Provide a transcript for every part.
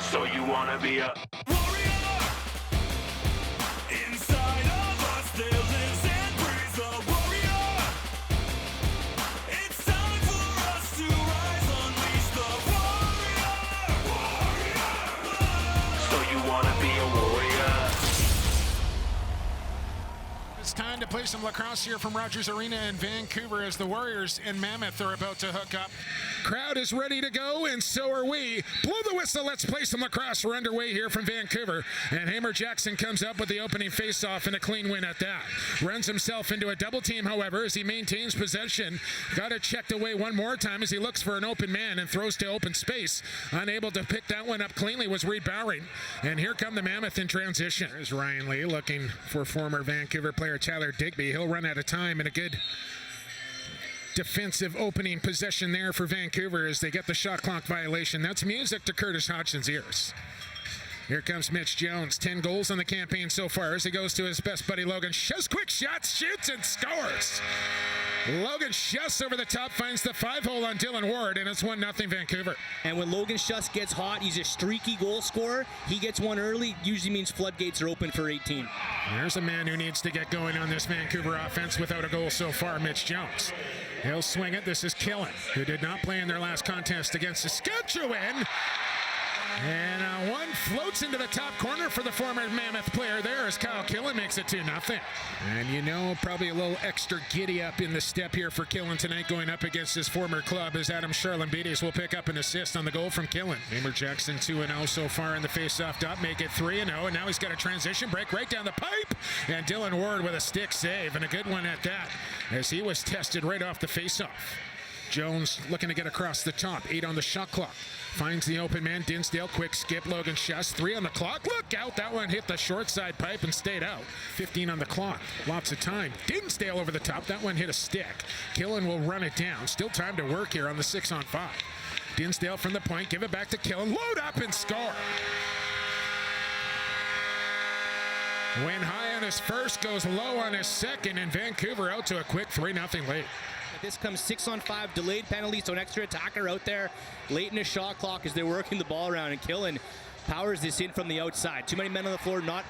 So you wanna be a warrior? Inside of us there lives and breathes a warrior. It's time for us to rise, unleash the warrior. So you wanna be a warrior? It's time to play some lacrosse here from Rogers Arena in Vancouver as the Warriors and Mammoth are about to hook up. Crowd is ready to go, and so are we. Blow the whistle, let's play some lacrosse. We're underway here from Vancouver, and Hamer Jackson comes up with the opening face-off and a clean win at that. Runs himself into a double team, however, as he maintains possession. Got it checked away one more time as he looks for an open man and throws to open space. Unable to pick that one up cleanly was Reed Bowering. And here come the Mammoth in transition. There's Ryan Lee looking for former Vancouver player Tyler Digby. He'll run out of time, and a good defensive opening possession there for Vancouver as they get the shot clock violation. That's music to Curtis Hodgson's ears. Here comes Mitch Jones, 10 goals on the campaign so far as he goes to his best buddy Logan Schuss. Quick shots, shoots, and scores. Logan Schuss over the top finds the 5-hole on Dylan Ward, and it's 1-0 Vancouver. And when Logan Schuss gets hot, he's a streaky goal scorer. He gets one early, usually means floodgates are open for 18. There's a man who needs to get going on this Vancouver offense without a goal so far, Mitch Jones. He'll swing it. This is Killen, who did not play in their last contest against Saskatchewan. And one floats into the top corner for the former Mammoth player there as Kyle Killen makes it 2-0. And you know, probably a little extra giddy up in the step here for Killen tonight going up against his former club as Adam Charlambides will pick up an assist on the goal from Killen. Hamer Jackson 2-0 so far in the face-off dot, make it 3-0, and now he's got a transition break right down the pipe. And Dylan Ward with a stick save, and a good one at that, as he was tested right off the face-off. Jones looking to get across the top, 8 on the shot clock. Finds the open man, Dinsdale, quick skip, Logan Schuss, 3 on the clock. Look out, that one hit the short side pipe and stayed out. 15 on the clock, lots of time. Dinsdale over the top, that one hit a stick. Killen will run it down. Still time to work here on the 6-on-5. Dinsdale from the point, give it back to Killen, load up and score. Went high on his first, goes low on his second, and Vancouver out to a quick 3-0 lead. This comes 6-on-5, delayed penalties, so an extra attacker out there late in the shot clock as they're working the ball around, and Killen powers this in from the outside. Too many men on the floor, not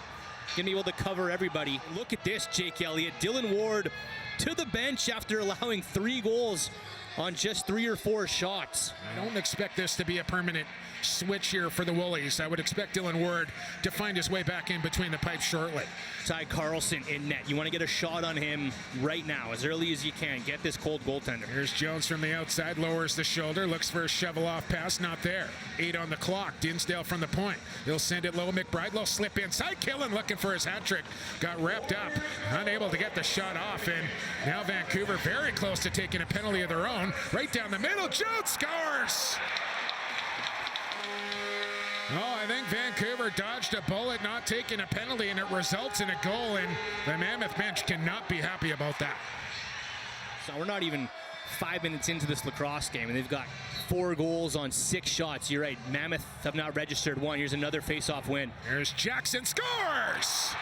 going to be able to cover everybody. Look at this, Jake Elliott. Dylan Ward to the bench after allowing 3 goals on just 3 or 4 shots. I don't expect this to be a permanent switch here for the Woolies. I would expect Dylan Ward to find his way back in between the pipes shortly. Ty Carlson in net. You want to get a shot on him right now, as early as you can. Get this cold goaltender. Here's Jones from the outside, lowers the shoulder, looks for a shovel-off pass, not there. 8 on the clock, Dinsdale from the point. He'll send it low, McBride will slip inside. Killen looking for his hat trick. Got wrapped up, unable to get the shot off, and now Vancouver very close to taking a penalty of their own. Right down the middle, Jones scores! Oh, I think Vancouver dodged a bullet, not taking a penalty, and it results in a goal, and the Mammoth bench cannot be happy about that. So we're not even 5 minutes into this lacrosse game, and they've got 4 goals on 6 shots. You're right, Mammoth have not registered 1. Here's another face-off win. There's Jackson, scores!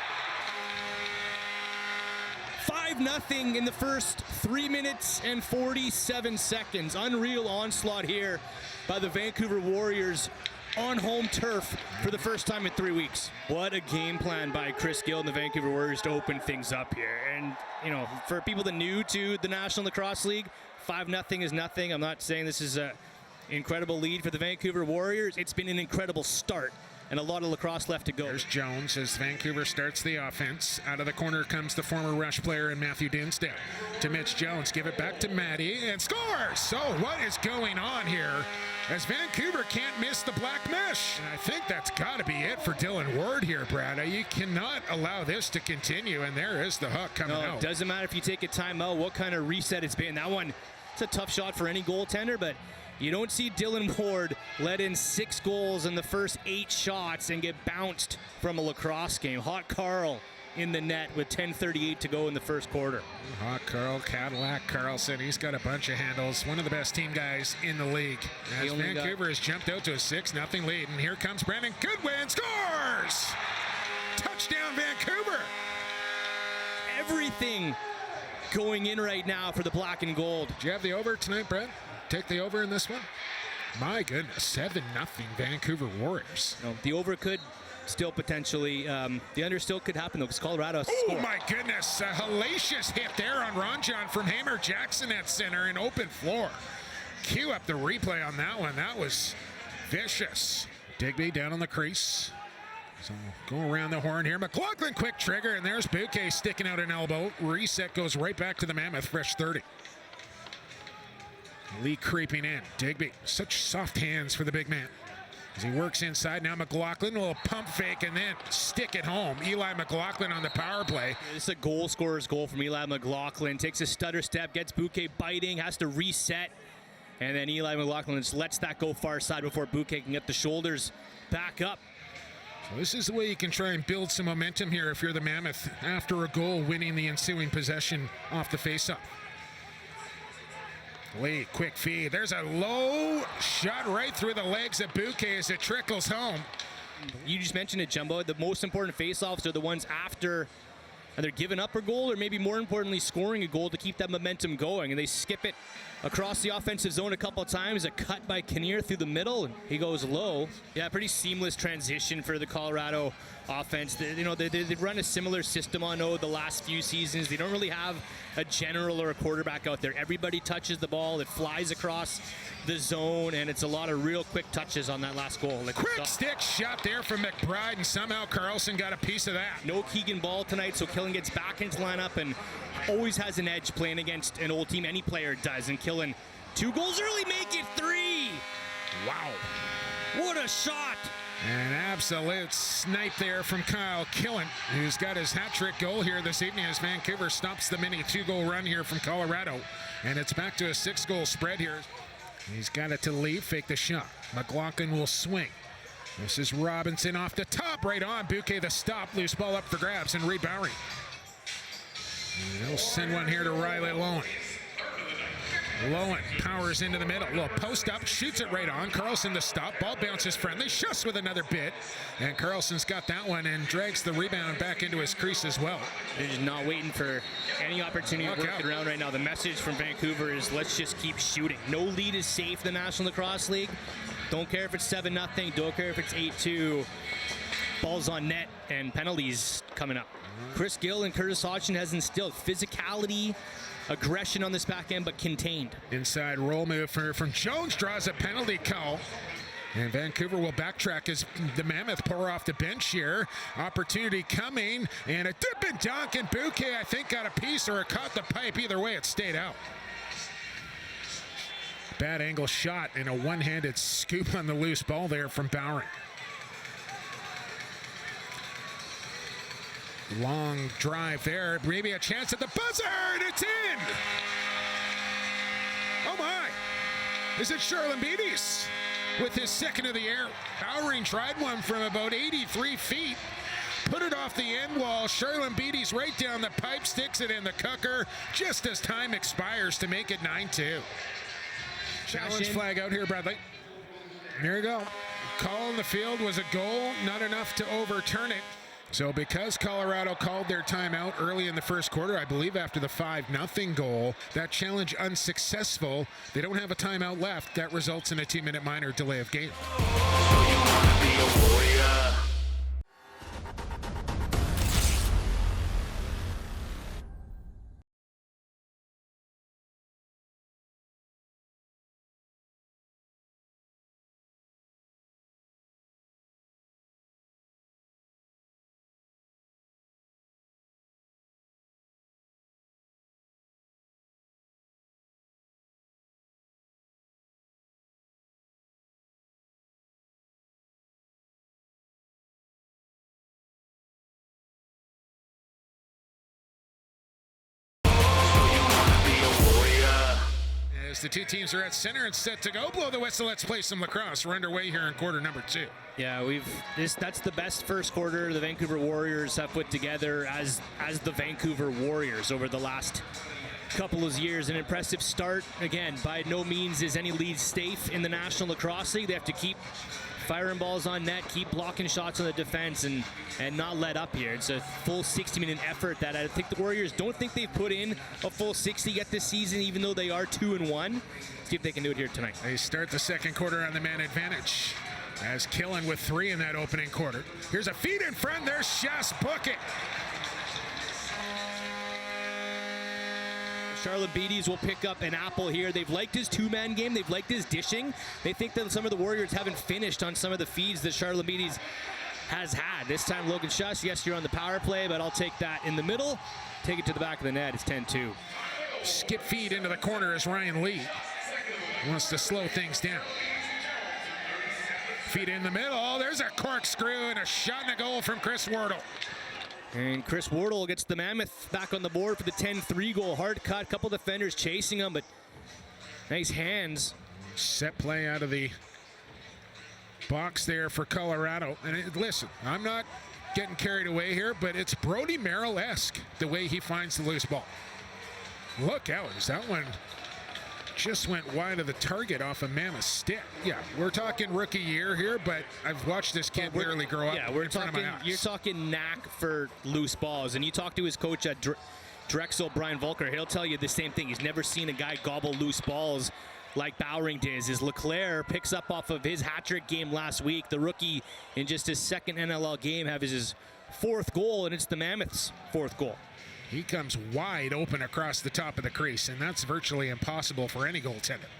5-0 in the first 3 minutes and 47 seconds. Unreal onslaught here by the Vancouver Warriors on home turf for the first time in 3 weeks. What a game plan by Chris Gill and the Vancouver Warriors to open things up here. And, you know, for people that are new to the National Lacrosse League, 5-0 is nothing. I'm not saying this is an incredible lead for the Vancouver Warriors. It's been an incredible start and a lot of lacrosse left to go. There's Jones as Vancouver starts the offense. Out of the corner comes the former Rush player in Matthew Dinsdale. To Mitch Jones, give it back to Matty, and scores! So what is going on here as Vancouver can't miss the black mesh? And I think that's got to be it for Dylan Ward here, Brad. You cannot allow this to continue, and there is the hook coming out. It doesn't matter if you take a timeout, what kind of reset it's been. That one, it's a tough shot for any goaltender, but you don't see Dylan Ward let in 6 goals in the first 8 shots and get bounced from a lacrosse game. Hot Carl in the net with 10:38 to go in the first quarter. Hot Carl, Cadillac Carlson, he's got a bunch of handles. One of the best team guys in the league. As Vancouver has jumped out to a 6-0 lead, and here comes Brandon Goodwin, scores! Touchdown Vancouver! Everything going in right now for the black and gold. Do you have the over tonight, Brett? Take the over in this one? My goodness, 7-0 Vancouver Warriors. No, the over could still potentially, the under still could happen though, because Colorado has to Oh score. my goodness, a hellacious hit there on Ronjon from Hamer Jackson at center in open floor. Cue up the replay on that one. That was vicious. Digby down on the crease. So go around the horn here. McLaughlin quick trigger, and there's Bouquet sticking out an elbow. Reset goes right back to the Mammoth, fresh 30. Lee creeping in. Digby, such soft hands for the big man. As he works inside, now McLaughlin will pump fake and then stick it home. Eli McLaughlin on the power play. This is a goal scorer's goal from Eli McLaughlin. Takes a stutter step, gets Bouquet biting, has to reset. And then Eli McLaughlin just lets that go far side before Bouquet can get the shoulders back up. So this is the way you can try and build some momentum here if you're the Mammoth after a goal, winning the ensuing possession off the faceoff. Lee, quick feed. There's a low shot right through the legs of Bouquet as it trickles home. You just mentioned it, Jumbo. The most important faceoffs are the ones after either giving up a goal or maybe more importantly scoring a goal to keep that momentum going. And they skip it across the offensive zone a couple of times. A cut by Kinnear through the middle, and he goes low. Yeah, pretty seamless transition for the Colorado offense. They run a similar system on the last few seasons. They don't really have a general or a quarterback out there. Everybody touches the ball. It flies across the zone, and it's a lot of real quick touches on that last goal. Quick stick shot there from McBride, and somehow Carlson got a piece of that. No Keegan Ball tonight, so Killen gets back into lineup and always has an edge playing against an old team. Any player does, and Killen 2 goals early, make it 3. Wow. What a shot. An absolute snipe there from Kyle Killen, who's got his hat-trick goal here this evening as Vancouver stops the mini 2-goal run here from Colorado. And it's back to a 6-goal spread here. He's got it to Lee, fake the shot. McLaughlin will swing. This is Robinson off the top, right on. Bouquet the stop, loose ball up for grabs, and Reed Bowery. And they'll send one here to Riley Lowen. Lowen powers into the middle. Little post up, shoots it right on. Carlson the stop. Ball bounces friendly. Shusts with another bit. And Carlson's got that one and drags the rebound back into his crease as well. They're just not waiting for any opportunity to work it around right now. The message from Vancouver is let's just keep shooting. No lead is safe in the National Lacrosse League. Don't care if it's 7-0. Don't care if it's 8-2. Balls on net and penalties coming up. Chris Gill and Curtis Hodgson has instilled physicality, aggression on this back end, but contained. Inside roll move from Jones, draws a penalty call. And Vancouver will backtrack as the Mammoth pour off the bench here. Opportunity coming, and a dip and dunk, and Bouquet, I think, got a piece or it caught the pipe. Either way, it stayed out. Bad angle shot and a one-handed scoop on the loose ball there from Bowery. Long drive there, maybe a chance at the buzzer, and it's in! Oh my! Is it Charlin Beatties with his second of the year? Bowering tried one from about 83 feet, put it off the end wall. Charlin Beatties right down the pipe, sticks it in the cucker just as time expires to make it 9-2. Challenge flag out here, Bradley. There you go. Call in the field was a goal, not enough to overturn it. So because Colorado called their timeout early in the first quarter, I believe after the 5-0 goal, that challenge unsuccessful. They don't have a timeout left. That results in a 2-minute minor delay of game. So you wanna be a warrior? As the two teams are at center and set to go, blow the whistle, let's play some lacrosse. We're underway here in quarter number 2. Yeah, that's the best first quarter the Vancouver Warriors have put together as the Vancouver Warriors over the last couple of years. An impressive start. Again, by no means is any lead safe in the National Lacrosse League. They have to keep firing balls on net, keep blocking shots on the defense, and not let up here. It's a full 60-minute effort that I think the Warriors don't think they've put in a full 60 yet this season, even though they are 2-1. See if they can do it here tonight. They start the second quarter on the man advantage, as Killen with 3 in that opening quarter. Here's a feed in front. There's Shas booking. Charlotte Beatties will pick up an apple here. They've liked his two-man game. They've liked his dishing. They think that some of the Warriors haven't finished on some of the feeds that Charlotte Beatties has had. This time, Logan Schuss, yes, you're on the power play, but I'll take that in the middle. Take it to the back of the net. It's 10-2. Skip feed into the corner as Ryan Lee wants to slow things down. Feed in the middle. There's a corkscrew and a shot and a goal from Chris Wardle. And Chris Wardle gets the Mammoth back on the board for the 10-3 goal. Hard cut, couple defenders chasing him, but nice hands. Set play out of the box there for Colorado. And listen, I'm not getting carried away here, but it's Brody Merrill-esque the way he finds the loose ball. Look out, as that one just went wide of the target off a Mammoth stick. Yeah, we're talking rookie year here, but I've watched this kid literally grow up in front of my eyes. You're talking knack for loose balls, and you talk to his coach at Drexel, Brian Volker, he'll tell you the same thing. He's never seen a guy gobble loose balls like Bowering did. As Leclaire picks up off of his hat-trick game last week, the rookie in just his second NLL game have his 4th goal, and it's the Mammoths' 4th goal. He comes wide open across the top of the crease, and that's virtually impossible for any goaltender.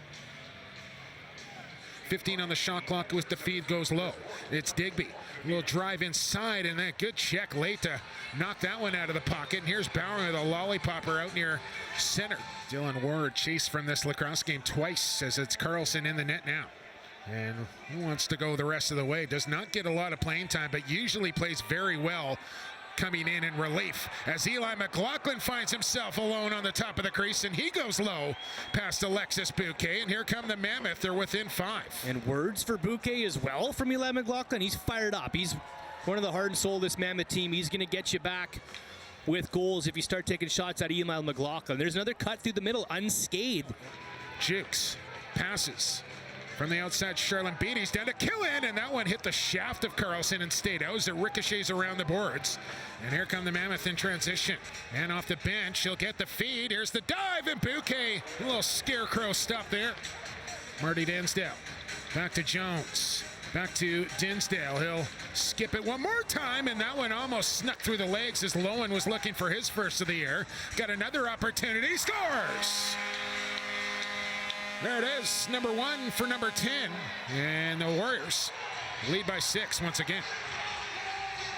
15 on the shot clock with the feed goes low. It's Digby. Will drive inside, and that good check late to knock that one out of the pocket. And here's Bauer with a lollipopper out near center. Dylan Ward chased from this lacrosse game twice as it's Carlson in the net now. And he wants to go the rest of the way. Does not get a lot of playing time, but usually plays very well coming in relief as Eli McLaughlin finds himself alone on the top of the crease, and he goes low past Alexis Bouquet, and here come the Mammoth. They're within 5. And words for Bouquet as well from Eli McLaughlin. He's fired up. He's one of the heart and soul of this Mammoth team. He's going to get you back with goals if you start taking shots at Eli McLaughlin. There's another cut through the middle, unscathed. Jukes passes from the outside. Charlotte Beatties down to Killen, and that one hit the shaft of Carlson and stayed out as it ricochets around the boards. And here come the Mammoth in transition. And off the bench, he'll get the feed. Here's the dive, and Bouquet, a little scarecrow stop there. Marty Dinsdale, back to Jones, back to Dinsdale. He'll skip it one more time, and that one almost snuck through the legs as Lowen was looking for his first of the year. Got another opportunity, scores! There it is, number 1 for number 10. And the Warriors lead by 6 once again.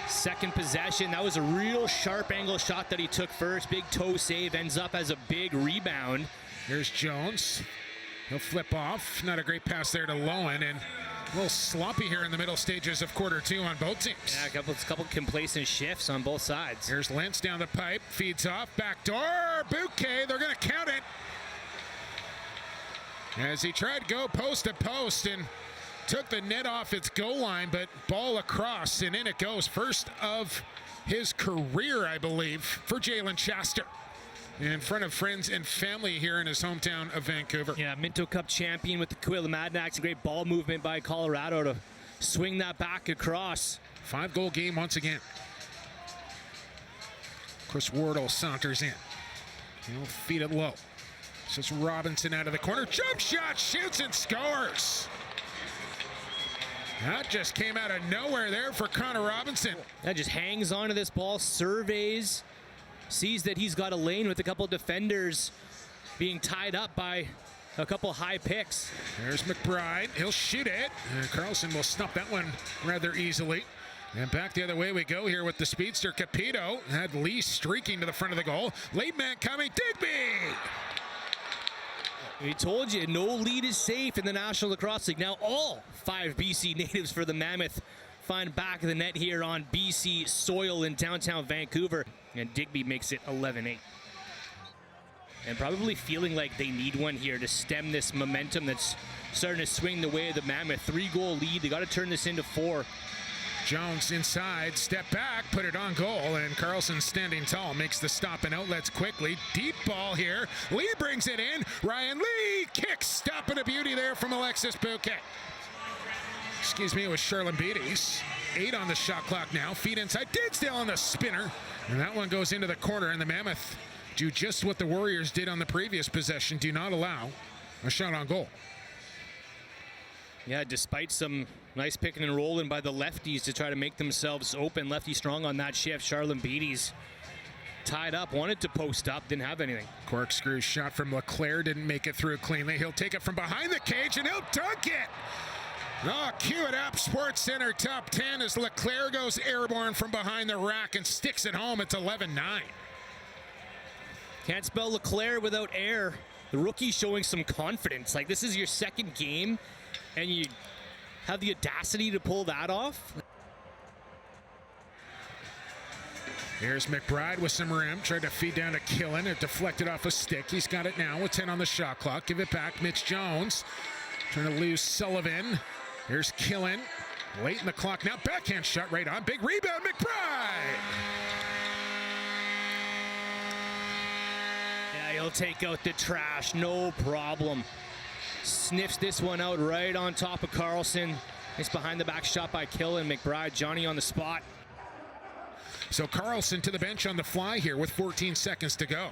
Second possession, that was a real sharp angle shot that he took first. Big toe save, ends up as a big rebound. Here's Jones. He'll flip off. Not a great pass there to Lowen, and a little sloppy here in the middle stages of quarter 2 on both teams. Yeah, a couple complacent shifts on both sides. Here's Lentz down the pipe, feeds off, back door, Bouquet, they're gonna count it. As he tried to go post to post and took the net off its goal line, but ball across, and in it goes. First of his career, I believe, for Jalen Chester. In front of friends and family here in his hometown of Vancouver. Yeah, Minto Cup champion with the Coquitlam Madnax. A great ball movement by Colorado to swing that back across. 5-goal game once again. Chris Wardle saunters in. He'll feed it low. So it's Robinson out of the corner. Jump shot, shoots and scores. That just came out of nowhere there for Connor Robinson. That just hangs onto this ball, surveys, sees that he's got a lane with a couple defenders being tied up by a couple high picks. There's McBride. He'll shoot it. And Carlson will snuff that one rather easily. And back the other way we go here with the speedster Capito. Had Lee streaking to the front of the goal. Late man coming, Digby! We told you, no lead is safe in the National Lacrosse League. Now all 5 BC natives for the Mammoth find back of the net here on BC soil in downtown Vancouver. And Digby makes it 11-8. And probably feeling like they need one here to stem this momentum that's starting to swing the way of the Mammoth. 3-goal lead. They got to turn this into 4. Jones inside, step back, put it on goal, and Carlson standing tall makes the stop and outlets quickly. Deep ball here. Lee brings it in. Ryan Lee kicks, stopping a beauty there from Alexis Bouquet. Excuse me, it was Charlene Beatties. 8 on the shot clock now. Feet inside. Dinsdale on the spinner. And that one goes into the corner, and the Mammoth do just what the Warriors did on the previous possession. Do not allow a shot on goal. Yeah, despite some nice picking and rolling by the lefties to try to make themselves open. Lefty strong on that shift. Charlene Beatties tied up, wanted to post up, didn't have anything. Corkscrew shot from Leclerc, didn't make it through cleanly. He'll take it from behind the cage, and he'll dunk it. Oh, cue it up. Sports Center top 10 as Leclerc goes airborne from behind the rack and sticks it home. It's 11-9. Can't spell Leclerc without air. The rookie showing some confidence. Like, this is your second game, and you have the audacity to pull that off. Here's McBride with some rim. Tried to feed down to Killen. It deflected off a stick. He's got it now with 10 on the shot clock. Give it back. Mitch Jones trying to lose Sullivan. Here's Killen. Late in the clock now. Backhand shot right on. Big rebound. McBride. Yeah, he'll take out the trash. No problem. Sniffs this one out right on top of Carlson. It's behind the back shot by Killen. McBride, Johnny on the spot. So Carlson to the bench on the fly here with 14 seconds to go.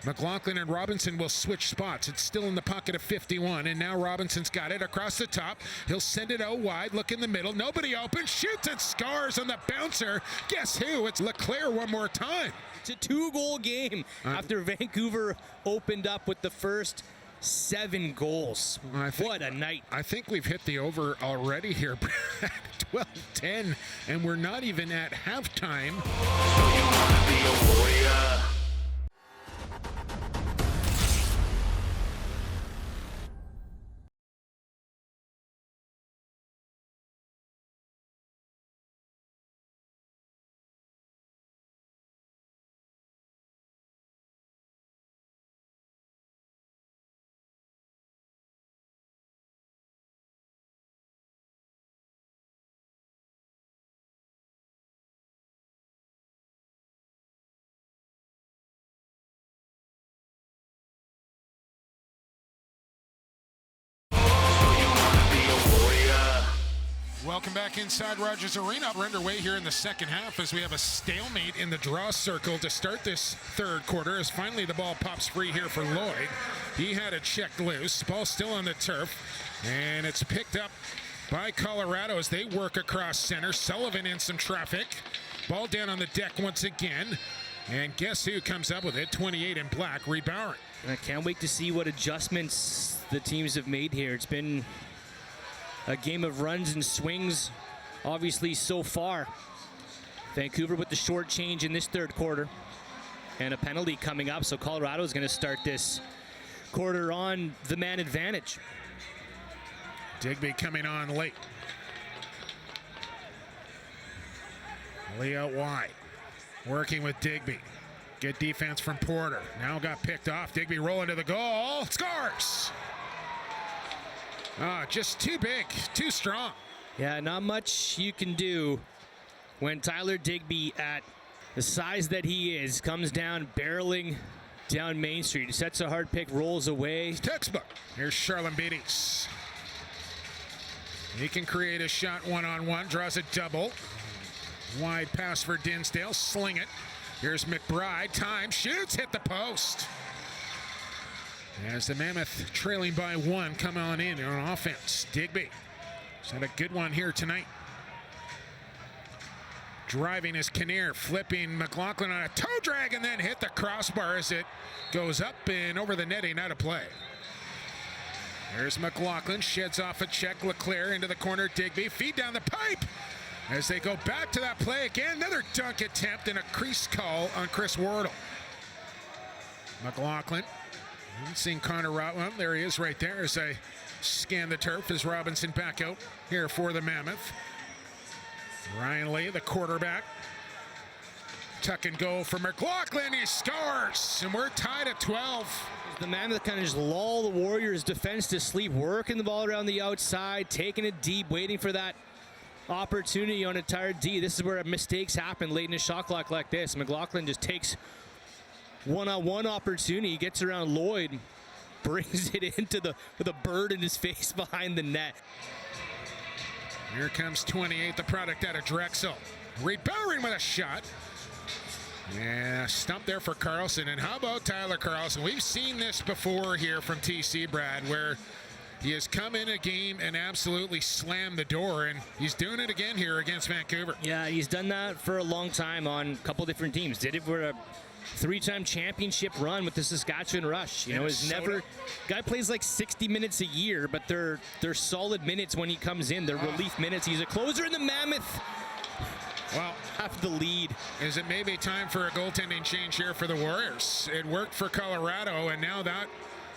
McLaughlin and Robinson will switch spots. It's still in the pocket of 51, and now Robinson's got it across the top. He'll send it out wide, look in the middle. Nobody open, shoots and scars on the bouncer. Guess who? It's Leclerc one more time. It's a 2-goal game after Vancouver opened up with the first 7 goals. What a night. I think we've hit the over already here, Brad. 12-10, and we're not even at halftime. So you wanna be a warrior? Welcome back inside Rogers Arena. We're underway here in the second half as we have a stalemate in the draw circle to start this third quarter as finally the ball pops free here for Lloyd. He had it checked loose. Ball still on the turf, and it's picked up by Colorado as they work across center. Sullivan in some traffic. Ball down on the deck once again. And guess who comes up with it? 28 in black, Reed Bowering. And I can't wait to see what adjustments the teams have made here. It's been a game of runs and swings, obviously, so far. Vancouver with the short change in this third quarter. And a penalty coming up, so Colorado is going to start this quarter on the man advantage. Digby coming on late. Lee out wide. Working with Digby. Good defense from Porter. Now got picked off. Digby rolling to the goal. Scores! Just too big, too strong. Yeah, not much you can do when Tyler Digby, at the size that he is, comes down barreling down Main Street. Sets a hard pick, rolls away. Textbook. Here's Charlene Beatties. He can create a shot one-on-one, draws a double. Wide pass for Dinsdale, sling it. Here's McBride, time, shoots, hit the post. As the Mammoth trailing by 1 come on in on offense. Digby has had a good one here tonight. Driving his Kinnear, flipping McLaughlin on a toe drag and then hit the crossbar as it goes up and over the netting, out of play. There's McLaughlin, sheds off a check. Leclerc into the corner, Digby, feed down the pipe. As they go back to that play again, another dunk attempt and a crease call on Chris Wardle. McLaughlin. Seeing Connor Rotwell. There he is right there as I scan the turf as Robinson back out here for the Mammoth. Ryan Lee, the quarterback. Tuck and go for McLaughlin. He scores, and we're tied at 12. The Mammoth kind of just lull the Warriors' defense to sleep, working the ball around the outside, taking it deep, waiting for that opportunity on a tired D. This is where mistakes happen late in a shot clock like this. McLaughlin just takes one-on-one opportunity, gets around Lloyd, brings it into with a bird in his face behind the net. Here comes 28, the product out of Drexel. Reed Bellering with a shot. Yeah, stump there for Carlson. And how about Tyler Carlson? We've seen this before here from TC, Brad, where he has come in a game and absolutely slammed the door, and he's doing it again here against Vancouver. Yeah, he's done that for a long time on a couple different teams. Did it for a 3-time championship run with the Saskatchewan Rush. You know, is never guy plays like 60 minutes a year, but they're solid minutes when he comes in. They're relief minutes. He's a closer in the Mammoth. Well, Have the lead. is it maybe time for a goaltending change here for the Warriors? It worked for Colorado, and now that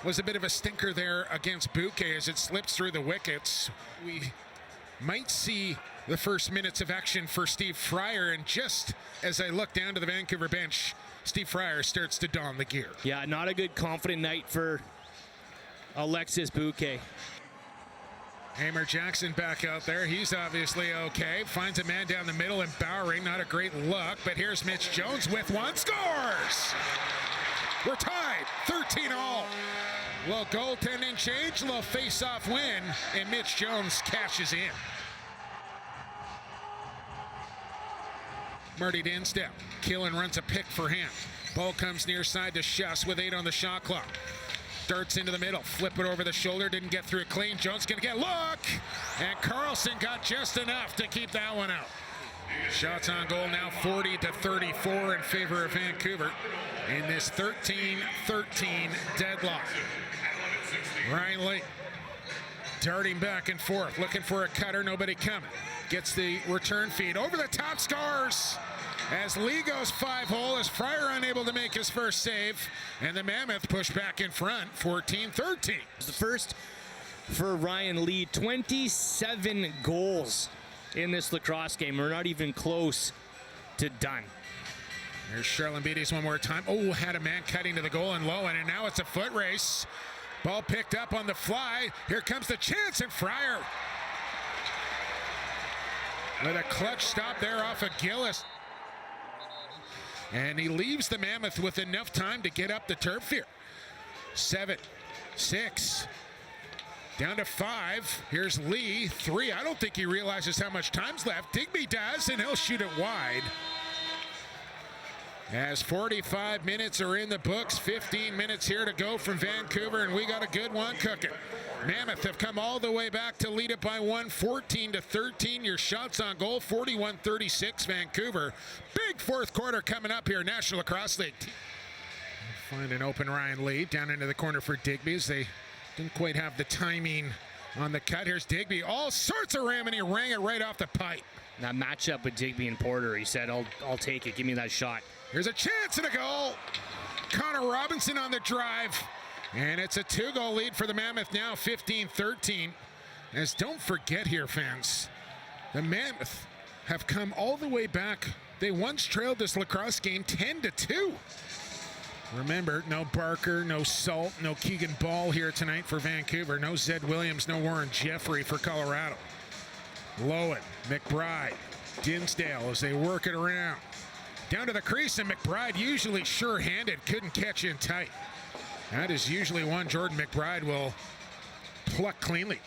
was a bit of a stinker there against Bouquet as it slips through the wickets. We might see the first minutes of action for Steve Fryer, and just as I look down to the Vancouver bench, Steve Fryer starts to don the gear. Yeah, not a good confident night for Alexis Bouquet. Hamer Jackson back out there. He's obviously okay. Finds a man down the middle and Bowering. Not a great look, but here's Mitch Jones with one. Scores! We're tied, 13-all. Well, goaltending change, a little face-off win, and Mitch Jones cashes in. Marty Dinsdale. Killen runs a pick for him. Ball comes near side to Schuss with 8 on the shot clock. Darts into the middle, flip it over the shoulder, didn't get through it clean. Jones gonna get look, and Carlson got just enough to keep that one out. Shots on goal now 40-34 in favor of Vancouver in this 13-13 deadlock. Ryan Lee darting back and forth, looking for a cutter, nobody coming. Gets the return feed over the top, scores! As Lee goes 5-hole, as Fryer unable to make his first save, and the Mammoth push back in front, 14-13. The first for Ryan Lee, 27 goals in this lacrosse game. We're not even close to done. There's Charlene Beatties one more time. Oh, had a man cutting to the goal and low, and now it's a foot race. Ball picked up on the fly. Here comes the chance, and Fryer with a clutch stop there off of Gillis. And he leaves the Mammoth with enough time to get up the turf here. 7, 6, down to 5. Here's Lee, 3. I don't think he realizes how much time's left. Digby does, and he'll shoot it wide. As 45 minutes are in the books, 15 minutes here to go from Vancouver, and we got a good one cooking. Mammoth have come all the way back to lead it by 1, 14-13. Your shots on goal, 41-36 Vancouver. Big fourth quarter coming up here, National Lacrosse League. Find an open Ryan Lee down into the corner for Digby as they didn't quite have the timing on the cut. Here's Digby, all sorts of ram, and he rang it right off the pipe. That matchup with Digby and Porter, he said, I'll take it, give me that shot. Here's a chance and a goal. Connor Robinson on the drive. And it's a 2-goal lead for the Mammoth now, 15-13. As don't forget here, fans, the Mammoth have come all the way back. They once trailed this lacrosse game 10-2. Remember, no Barker, no Salt, no Keegan Ball here tonight for Vancouver. No Zed Williams, no Warren Jeffrey for Colorado. Lowen, McBride, Dinsdale as they work it around. Down to the crease, and McBride, usually sure-handed, couldn't catch in tight. That is usually one Jordan McBride will pluck cleanly.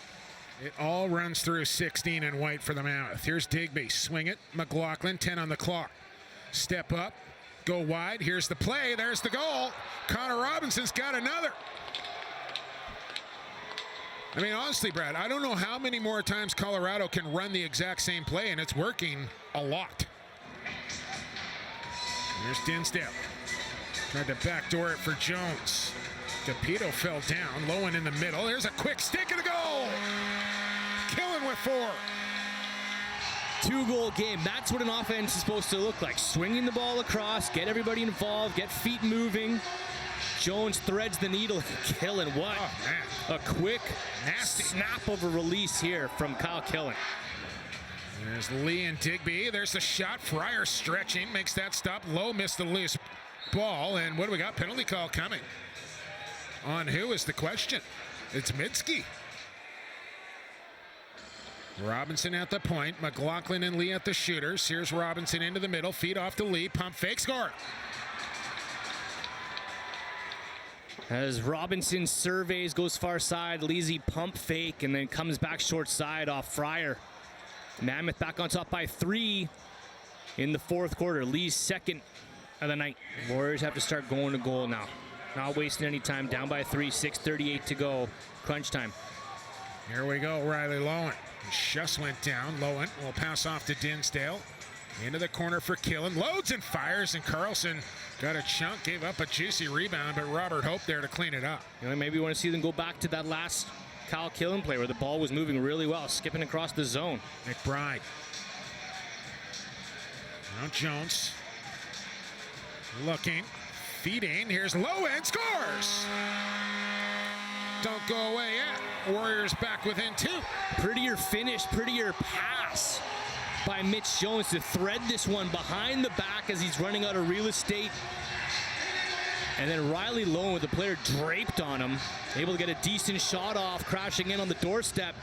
It all runs through 16 and white for the Mammoth. Here's Digby, swing it. McLaughlin, 10 on the clock. Step up, go wide. Here's the play, there's the goal. Connor Robinson's got another. I mean, honestly, Brad, I don't know how many more times Colorado can run the exact same play, and it's working a lot. Here's Dinsdale. Tried to backdoor it for Jones. Capito fell down. Lowen in the middle. There's a quick stick and a goal. Killen with 4. 2-goal game. That's what an offense is supposed to look like. Swinging the ball across, get everybody involved, get feet moving. Jones threads the needle. Killen, what? Oh, man. A quick, Nasty snap of a release here from Kyle Killen. There's Lee and Digby. There's the shot. Fryer stretching. Makes that stop. Lowe missed the loose ball. And what do we got? Penalty call coming. On who is the question? It's Midsky. Robinson at the point. McLaughlin and Lee at the shooters. Here's Robinson into the middle. Feed off to Lee. Pump fake. Score. As Robinson surveys, goes far side, Leezy pump fake, and then comes back short side off Fryer. Mammoth back on top by 3 in the fourth quarter. Lee's second of the night. Warriors have to start going to goal now. Not wasting any time. Down by 3, 6:38 to go. Crunch time. Here we go, Riley Lowen. Just went down. Lowen will pass off to Dinsdale. Into the corner for Killen. Loads and fires, and Carlson got a chunk. Gave up a juicy rebound, but Robert Hope there to clean it up. You know, maybe you want to see them go back to that last Kyle Killen play where the ball was moving really well, skipping across the zone. McBride. Now Jones. Looking. Feeding. Here's Lowen. Scores! Don't go away yet. Warriors back within 2. Prettier finish, prettier pass by Mitch Jones to thread this one behind the back as he's running out of real estate. And then Riley Lowen with the player draped on him, able to get a decent shot off, crashing in on the doorstep.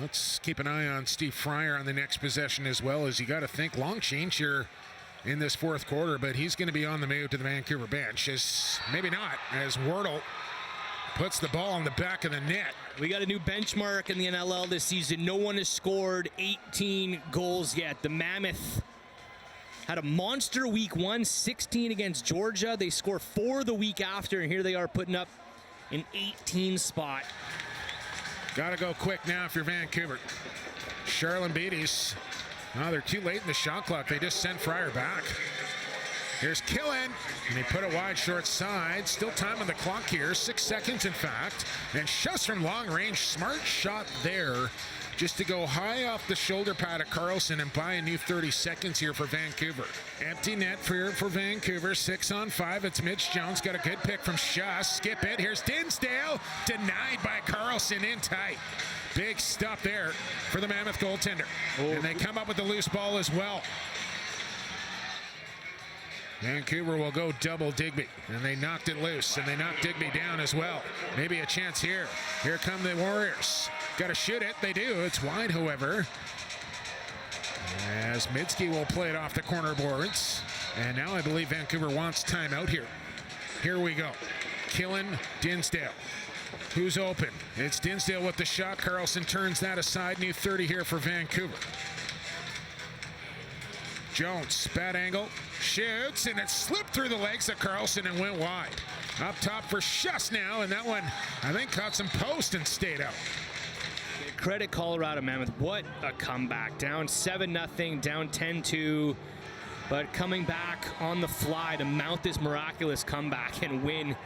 Let's keep an eye on Steve Fryer on the next possession as well, as you got to think long change here in this fourth quarter, but he's going to be on the move to the Vancouver bench. As maybe not, as Wardle puts the ball in the back of the net. We got a new benchmark in the NLL this season. No one has scored 18 goals yet. The Mammoth had a monster week 1, 16 against Georgia. They score 4 the week after, and here they are putting up an 18 spot. Got to go quick now if you're Vancouver. Charlene Beatties. Oh, they're too late in the shot clock. They just sent Fryer back. Here's Killen, and he put it wide short side. Still time on the clock here, 6 seconds in fact. And just from long range, smart shot there, just to go high off the shoulder pad of Carlson and buy a new 30 seconds here for Vancouver. Empty net for Vancouver, 6 on 5. It's Mitch Jones, got a good pick from Schuss. Skip it, here's Dinsdale, denied by Carlson in tight. Big stop there for the Mammoth goaltender. And they come up with the loose ball as well. Vancouver will go double Digby, and they knocked it loose, and they knocked Digby down as well. Maybe a chance here. Here come the Warriors. Got to shoot it. They do. It's wide, however. As Midsky will play it off the corner boards. And now I believe Vancouver wants timeout here. Here we go. Killen, Dinsdale. Who's open? It's Dinsdale with the shot. Carlson turns that aside. New 30 here for Vancouver. Jones, bad angle, shoots, and it slipped through the legs of Carlson and went wide. Up top for Schuss now, and that one, I think, caught some post and stayed out. Credit Colorado Mammoth. What a comeback. Down 7-0, down 10-2. But coming back on the fly to mount this miraculous comeback and win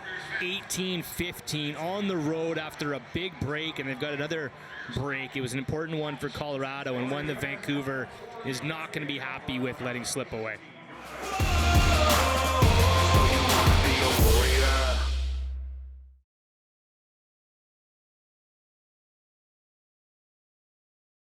18-15 on the road after a big break, and they've got another break. It was an important one for Colorado and one that Vancouver is not going to be happy with letting slip away.